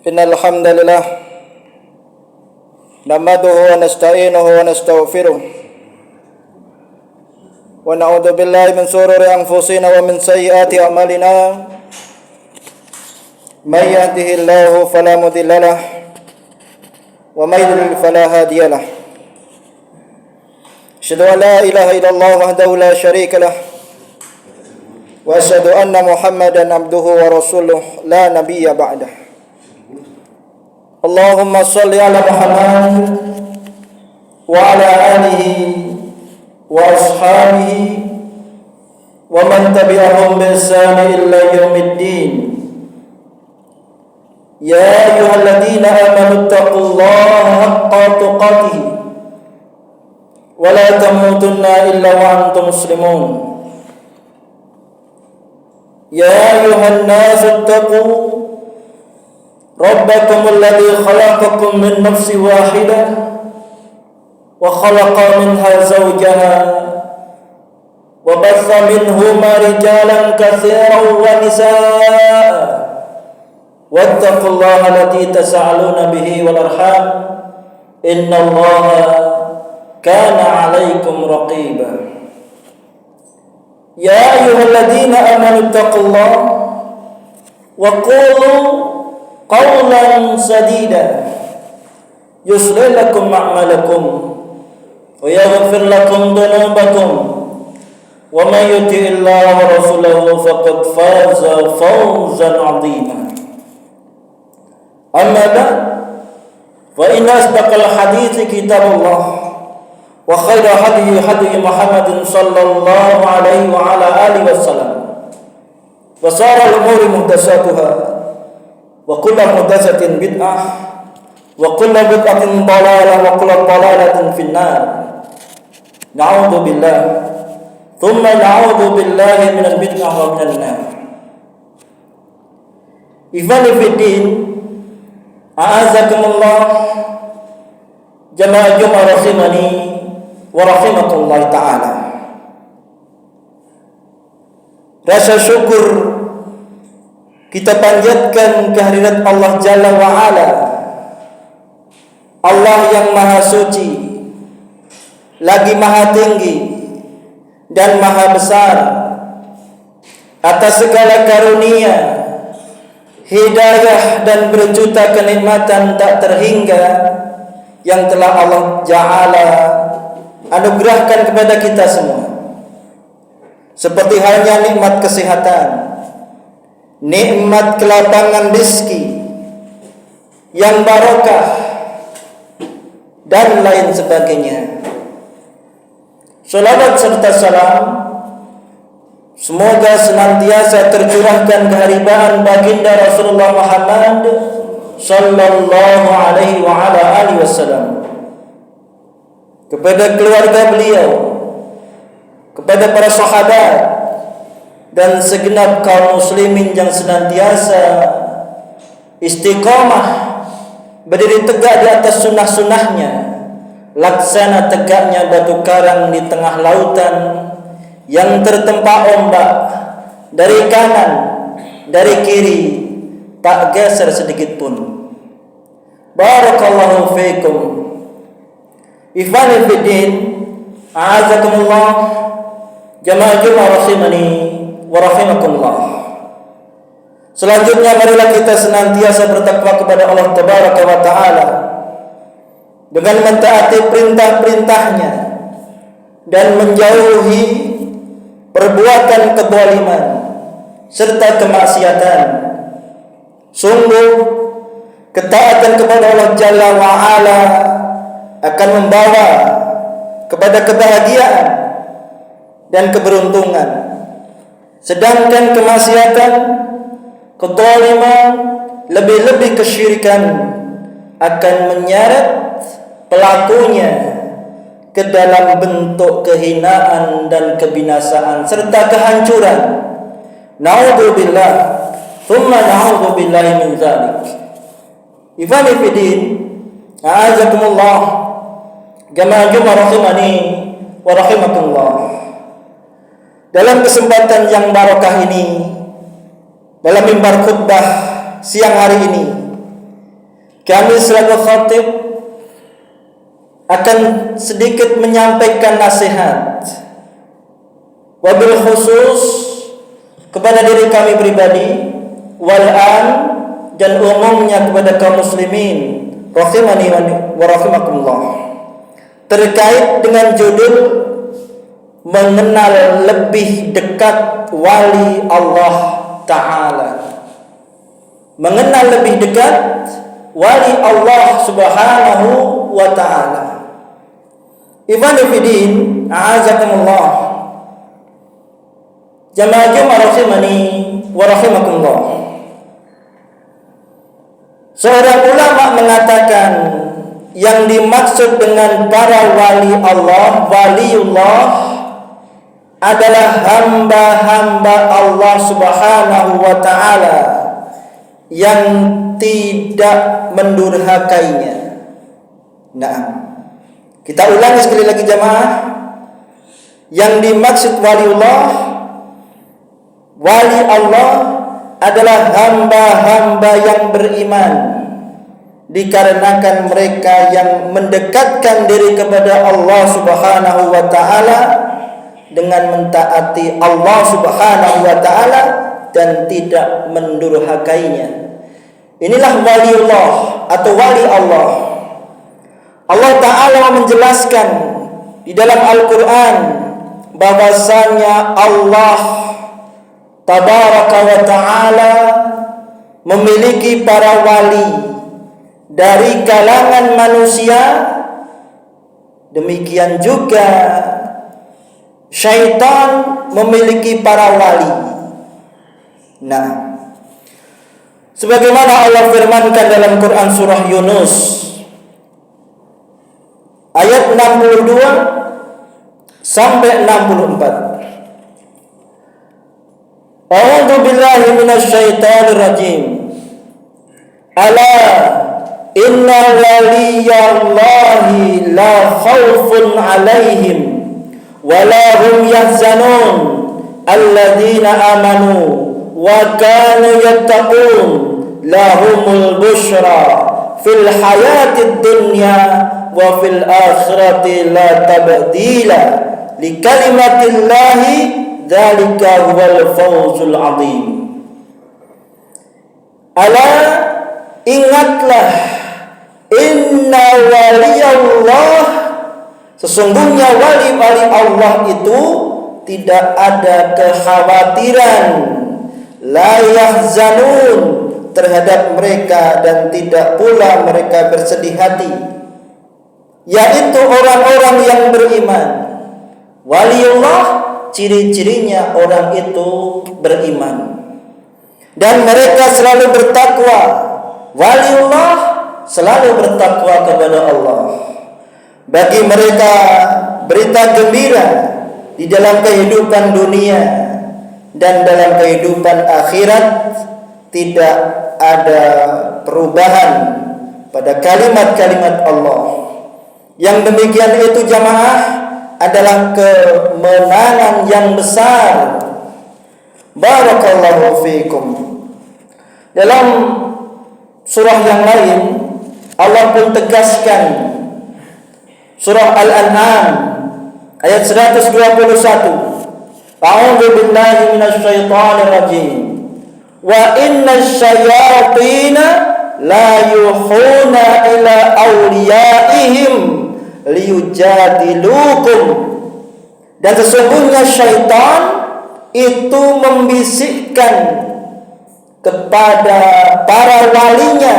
إن الحمد لله نحمده ونستعينه ونستغفره ونعوذ بالله من شرور أنفسنا ومن سيئات أعمالنا من يهده الله فلا مضل له ومن يضلل فلا هادي له أشهد أن لا إله إلا الله وحده لا شريك له وأشهد أن محمدا عبده ورسوله لا نبي بعده اللهم صل على محمد وعلى آله وأصحابه ومن تبعهم بإحسان إلى يوم الدين يا أيها الذين آمنوا اتقوا الله حق تقاته ولا تموتن إلا وأنتم مسلمون يا أيها الناس اتقوا ربكم الذي خلقكم من نفس واحدة وخلق منها زوجها وبث منهما رجالا كثيرا ونساء واتقوا الله الذي تساءلون به والأرحام إن الله كان عليكم رقيبا يا أيها الذين آمنوا اتقوا الله وقولوا قولا سديدا يصلح لكم أعمالكم ويغفر لكم ذنوبكم ومن يطع الله ورسوله فقد فاز فوزا عظيما أما بعد فإن أصدق الحديث كتاب الله وخير هدي محمد صلى الله عليه وعلى آله وسلم وشر الأمور محدثاتها وكل محدثة بدعة وكل بدعة ضلالة وكل ضلالة في النار نعوذ بالله ثم نعوذ بالله من البدعة ومن النار. إخواني في الدين أعزكم الله جماعة Jumat rahimani wa rahimakumullah ta'ala. Rasa syukur kita panjatkan kehadirat Allah Jalla wa'ala, Allah yang maha suci, lagi maha tinggi dan maha besar, atas segala karunia, hidayah dan berjuta kenikmatan tak terhingga yang telah Allah Jalla anugerahkan kepada kita semua. Seperti halnya nikmat kesehatan, nikmat kelapangan rezeki yang barokah dan lain sebagainya. Salawat serta salam semoga senantiasa tercurahkan keharibaan baginda Rasulullah Muhammad sallallahu alaihi wa ala alihi wasallam, kepada keluarga beliau, kepada para sahabat dan segenap kaum muslimin yang senantiasa istiqamah berdiri tegak di atas sunnah-sunnahnya, laksana tegaknya batu karang di tengah lautan yang tertempa ombak dari kanan, dari kiri, tak geser sedikit pun. Barakallahu fiikum. Ikhwani fiddin, a'azakumullah, jamaah Jumat rahimani wa rahimakumullah. Selanjutnya marilah kita senantiasa bertakwa kepada Allah Tabaraka wa Ta'ala dengan mentaati perintah-perintahnya dan menjauhi perbuatan kezaliman serta kemaksiatan. Sungguh ketaatan kepada Allah Jalla wa'ala akan membawa kepada kebahagiaan dan keberuntungan, sedangkan kemaksiatan, kezaliman, lebih-lebih kesyirikan akan menyeret pelakunya ke dalam bentuk kehinaan dan kebinasaan serta kehancuran. Na'udzubillah, thumma na'udzubillahi min dzalik. Ikhwani fiddin, a'azakumullah, jamaah Jumat rahimani wa rahimakumullah. Dalam kesempatan yang barokah ini, dalam mimbar khutbah siang hari ini, kami selaku khatib akan sedikit menyampaikan nasihat, wabil khusus kepada diri kami pribadi, wal'an dan umumnya kepada kaum muslimin rahimani wa rahimakumullah, terkait dengan judul mengenal lebih dekat wali Allah Ta'ala. Mengenal lebih dekat wali Allah Subhanahu wa Ta'ala. Ikhwan fillah, a'azakumullah, jamaah Jumat rahimani wa rahimakumullah. Seorang ulama mengatakan yang dimaksud dengan para wali Allah, waliullah, adalah hamba-hamba Allah Subhanahu wa Ta'ala yang tidak mendurhakainya. Nah, kita ulangi sekali lagi jamaah. Yang dimaksud waliullah, wali Allah adalah hamba-hamba yang beriman, dikarenakan mereka yang mendekatkan diri kepada Allah Subhanahu wa Ta'ala dengan mentaati Allah Subhanahu wa Ta'ala dan tidak mendurhakainya. Inilah waliullah atau wali Allah. Allah Ta'ala menjelaskan di dalam Al-Quran bahwasanya Allah Tabaraka wa Ta'ala memiliki para wali dari kalangan manusia. Demikian juga syaitan memiliki para wali. Nah, sebagaimana Allah firmankan dalam Quran surah Yunus ayat 62 sampai 64. A'udzu billahi minasyaitonir rajim. Ala inna waliyallahi la khaufun 'alaihim wa la hum yahzanun alladzina amanu wa kanu yattaqun lahumul busyra fil hayatid dunya wa fil akhirati la tabdila li kalimatillahi dzalika huwal fawzul azim. Ala, ingatlah, inna waliyallah, sesungguhnya wali-wali Allah itu tidak ada kekhawatiran, la yahzanun, terhadap mereka, dan tidak pula mereka bersedih hati, yaitu orang-orang yang beriman. Waliullah, ciri-cirinya orang itu beriman dan mereka selalu bertakwa. Waliullah selalu bertakwa kepada Allah. Bagi mereka berita gembira di dalam kehidupan dunia dan dalam kehidupan akhirat, tidak ada perubahan pada kalimat-kalimat Allah. Yang demikian itu jamaah adalah kemenangan yang besar. Barakallahu fiikum. Dalam surah yang lain Allah pun tegaskan, surah Al-An'am ayat 121. A'udzu billahi minasyaitonir rajim. Wa innasy syayatina la yuhuna ila awliyaihim liyujadilukum, dan sesungguhnya syaitan itu membisikkan kepada para walinya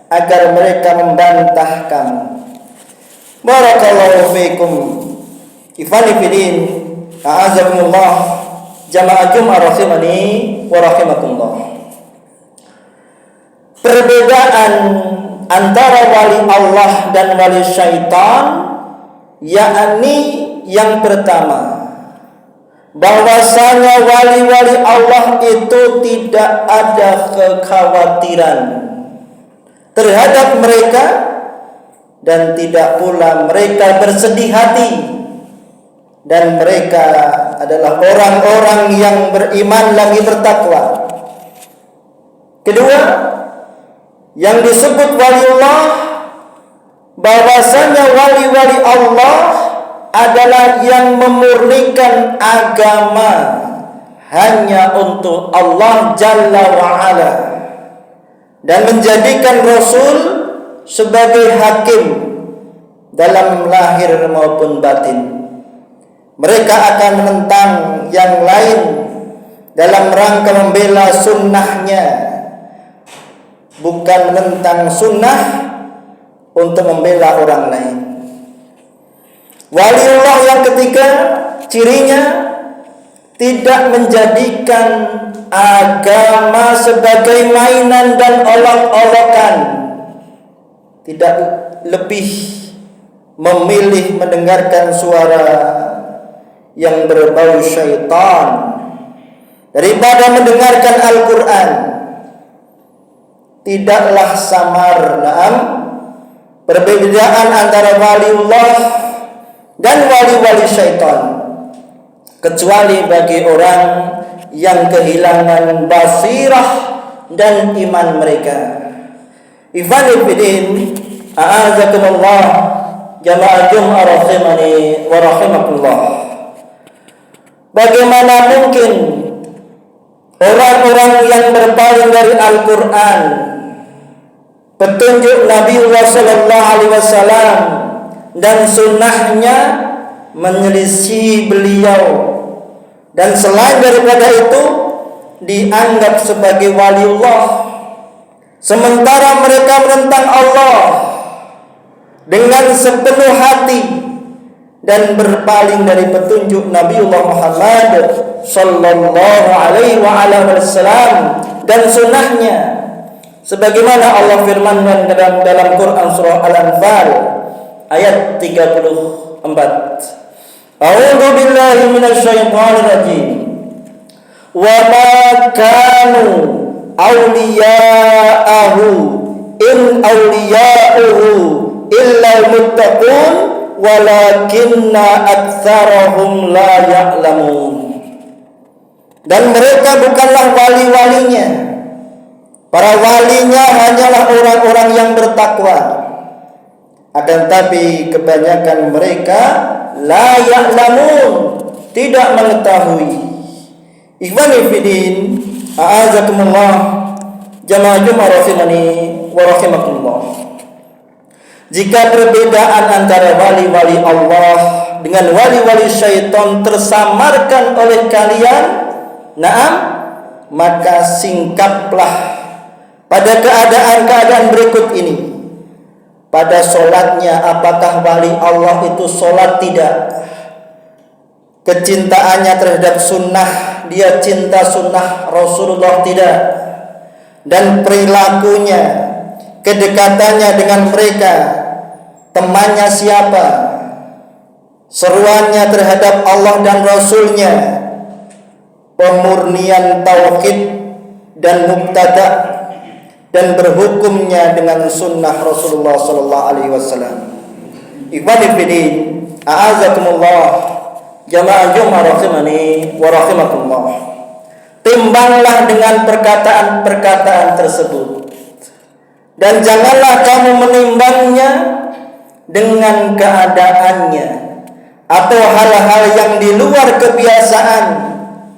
agar mereka membantah kamu. Barakallahu fiikum. Ikhwani fillah, a'azakumullah, jamaah Jumat rahimani wa rahimakumullah. Perbedaan antara wali Allah dan wali syaitan, yakni yang pertama, bahwasanya wali-wali Allah itu tidak ada kekhawatiran terhadap mereka dan tidak pula mereka bersedih hati, dan mereka adalah orang-orang yang beriman lagi bertakwa. Kedua, yang disebut waliullah, bahwasanya wali-wali Allah adalah yang memurnikan agama hanya untuk Allah Jalla wa'ala dan menjadikan Rasul sebagai hakim dalam lahir maupun batin. Mereka akan menentang yang lain dalam rangka membela sunnahnya, bukan menentang sunnah untuk membela orang lain. Waliullah yang ketiga, cirinya tidak menjadikan agama sebagai mainan dan olok-olokan, tidak lebih memilih mendengarkan suara yang berbau syaitan daripada mendengarkan Al-Quran. Tidaklah samar perbedaan antara waliullah dan wali-wali syaitan, kecuali bagi orang yang kehilangan basirah dan iman mereka. Ikhwani fillah, a'azakumullah, jamaah Jumat rahimani wa rahimakumullah. Bagaimana mungkin orang-orang yang berpaling dari Al-Quran, petunjuk Nabiullah sallallahu alaihi wasallam dan sunnahnya, menyelisih beliau, dan selain daripada itu dianggap sebagai waliullah, sementara mereka menentang Allah dengan sepenuh hati dan berpaling dari petunjuk Nabiullah Muhammad sallallahu alaihi wasallam dan sunnahnya, sebagaimana Allah firmankan dalam Quran surah Al-Anfal ayat 34. A'udzu billahi minasyaitonir rajim. Wa ma kanu awliya'ahu in awliya'uhu illa muttaqun walakinna aktsarahum la ya'lamun. Dan mereka bukanlah wali-walinya. Para walinya hanyalah orang-orang yang bertakwa. Akan tapi kebanyakan mereka la ya'lamun, tidak mengetahui. Ikhwani fiddin, a'azakumullah, jamaah Jumat rahimani wa rahimakumullah. Jika perbedaan antara wali-wali Allah dengan wali-wali syaitan tersamarkan oleh kalian, maka singkaplah pada keadaan-keadaan berikut ini. Pada solatnya, apakah wali Allah itu solat tidak? Kecintaannya terhadap sunnah, dia cinta sunnah Rasulullah tidak? Dan perilakunya, kedekatannya dengan mereka, temannya siapa? Seruannya terhadap Allah dan Rasulnya, pemurnian tauhid dan mubtada, dan berhukumnya dengan sunnah Rasulullah sallallahu alaihi wasallam. Ikhwani fillah, a'azakumullah, jamaah Jumat rahimani wa rahimakumullah. Timbanglah dengan perkataan-perkataan tersebut, dan janganlah kamu menimbangnya dengan keadaannya atau hal-hal yang di luar kebiasaan,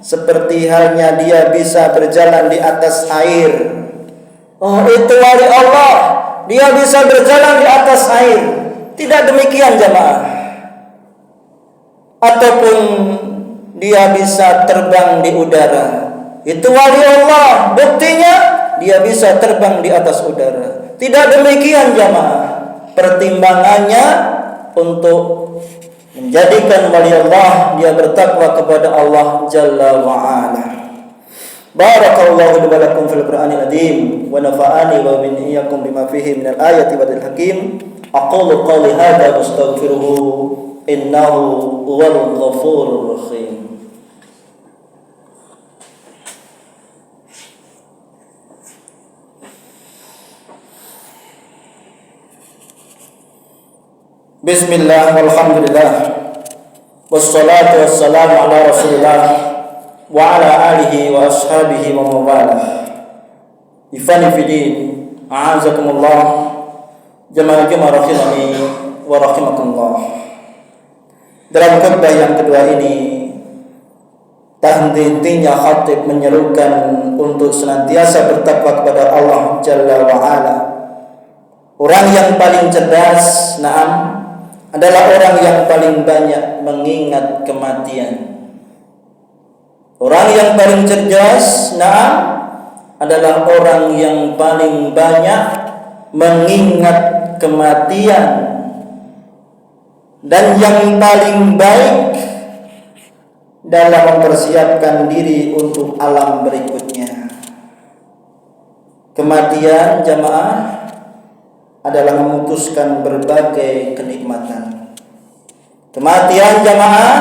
seperti halnya dia bisa berjalan di atas air. Oh, itu wali Allah, dia bisa berjalan di atas air. Tidak demikian jamaah. Ataupun dia bisa terbang di udara. Itu wali Allah, buktinya dia bisa terbang di atas udara. Tidak demikian jamaah. Pertimbangannya untuk menjadikan wali Allah, dia bertakwa kepada Allah Jalla wa'ala. Barakallahu li wa lakum fil Qur'anil azim wa nafa'ani wa min iyyakum bima fihi minal ayati wal hakim. Aqulu qawli hadza wastaghfiruhu innahu huwal ghafurur rahim. Bismillah walhamdulillah wassalatu wassalamu ala Rasulillah wa ala alihi wa ashabihi wa mawalah. Ikhwani fiddin, a'azakumullah, jamaah rahimani wa rahimakumullah. Dalam khutbah yang kedua ini, tak henti-hentinya khatib menyerukan untuk senantiasa bertakwa kepada Allah Jalla wa Ala. Orang yang paling cerdas, na'am, adalah orang yang paling banyak mengingat kematian. Orang yang paling cerdas, na'am, adalah orang yang paling banyak mengingat kematian. Dan yang paling baik dalam mempersiapkan diri untuk alam berikutnya. Kematian, jamaah, adalah memutuskan berbagai kenikmatan. Kematian, jamaah,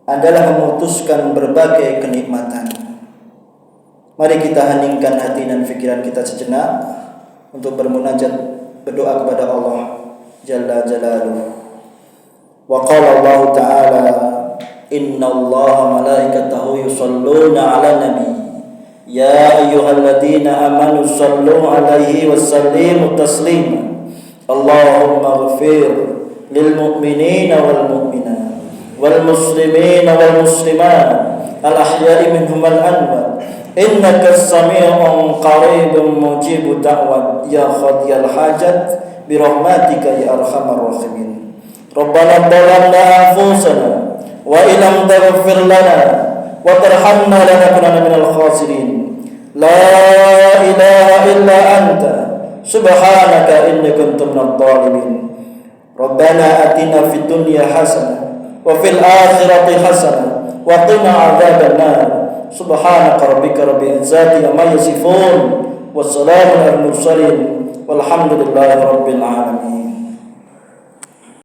adalah memutuskan berbagai kenikmatan. Mari kita heningkan hati dan pikiran kita sejenak untuk bermunajat, berdoa kepada Allah Jalla Jalaluhu. Wa qala Allah Ta'ala, inna Allah malaikatahu yusalluna ala nabi, ya ayyuhalladzina amanu sallu alaihi wassallimu taslima. Allahumma ghafir lil mu'minina wal mu'minat wal muslimina wal muslimat al ahya'i minhum al amwat, innaka sami'un qaribun mujibud da'wat ya qadiyal hajat birahmatika ya arhamar rahimin. Rabbana dhalamna anfusana wa illam taghfir lana wa tarhamna lanakunanna minal khasirin. La ilaha illa anta subhanaka inni kuntu minadh dhalimin. Rabbana atina fid dunya hasanah wa fil akhirati hasanah wa qina adzabannar. Subhanaka rabbika rabbil izzati amma yasifun wa salamun alal mursalin walhamdulillahi rabbil alamin.